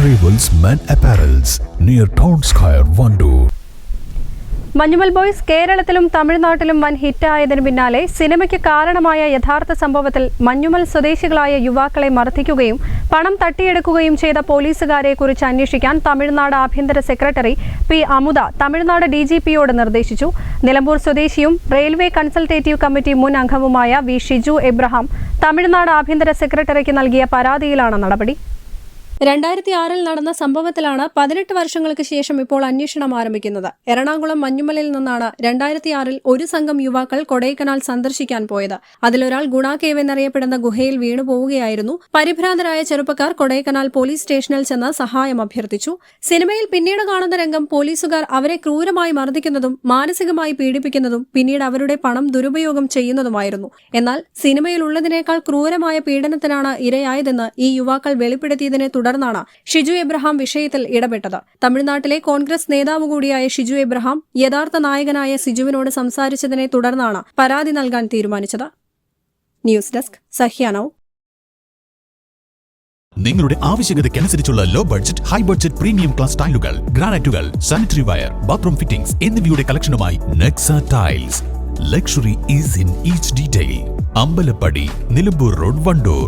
Arrivals Men Apparels near Town Square, Vandoor. Manjummel boys കേരളത്തിലും തമിഴ്നാട്ടിലും വൻ ഹിറ്റായതിനു പിന്നാലെ സിനിമയ്ക്ക് കാരണമായ യഥാർത്ഥ സംഭവത്തിൽ മഞ്ഞുമൽ സ്വദേശികളായ യുവാക്കളെ മർദ്ദിക്കുകയും പണം തട്ടിയെടുക്കുകയും ചെയ്ത പോലീസുകാരെ കുറിച്ച് അന്വേഷിക്കാൻ തമിഴ്നാട് ആഭ്യന്തര സെക്രട്ടറി പി അമുദ തമിഴ്നാട് DGPയോട് നിർദ്ദേശിച്ചു. നിലമ്പൂർ സ്വദേശിയും റെയിൽവേ കൺസൾട്ടേറ്റീവ് കമ്മിറ്റി മുൻ അംഗവുമായ വി ഷിജു എബ്രഹാം തമിഴ്നാട് ആഭ്യന്തര സെക്രട്ടറിക്ക് നൽകിയ പരാതിയിലാണ് നടപടി. 2006 നടന്ന സംഭവത്തിലാണ് 18 വർഷങ്ങൾക്ക് ശേഷം ഇപ്പോൾ അന്വേഷണം ആരംഭിക്കുന്നത്. എറണാകുളം മഞ്ഞുമലിൽ നിന്നാണ് 2006 ഒരു സംഘം യുവാക്കൾ കൊടൈക്കനാൽ സന്ദർശിക്കാൻ പോയത്. അതിലൊരാൾ ഗുണ കേവ് എന്നറിയപ്പെടുന്ന ഗുഹയിൽ വീണുപോവുകയായിരുന്നു. പരിഭ്രാന്തരായ ചെറുപ്പക്കാർ കൊടൈക്കനാൽ പോലീസ് സ്റ്റേഷനിൽ ചെന്ന് സഹായം അഭ്യർത്ഥിച്ചു. സിനിമയിൽ പിന്നീട് കാണുന്ന രംഗം പോലീസുകാർ അവരെ ക്രൂരമായി മർദ്ദിക്കുന്നതും മാനസികമായി പീഡിപ്പിക്കുന്നതും പിന്നീട് അവരുടെ പണം ദുരുപയോഗം ചെയ്യുന്നതുമായിരുന്നു. എന്നാൽ സിനിമയിലുള്ളതിനേക്കാൾ ക്രൂരമായ പീഡനത്തിനാണ് ഇരയായതെന്ന് ഈ യുവാക്കൾ വെളിപ്പെടുത്തിയതിനെ തുടർന്നാണ് ഷിജു എബ്രഹാം വിഷയത്തിൽ ഇടപെട്ടത്. തമിഴ്നാട്ടിലെ കോൺഗ്രസ് നേതാവ് കൂടിയായ ഷിജു എബ്രഹാം യഥാർത്ഥ നായകനായ സിജുവിനോട് സംസാരിച്ചതിനെ തുടർന്നാണ് പരാതി നൽകാൻ തീരുമാനിച്ചത്. ന്യൂസ് ഡെസ്ക് സഹ്യാനൗ. നിങ്ങളുടെ ആവശ്യകതയ്ക്കനുസരിച്ചുള്ള low budget, high budget, premium class ടൈലുകൾ, ഗ്രാനൈറ്റുകൾ, സാനിറ്ററി വയർ, ബാത്റൂം ഫിറ്റിംഗ്സ് എന്നിവയുടെ കളക്ഷനുമായി Nexa tiles. Luxury is in each detail. Ambalappadi, Nilambur road, Wandoor.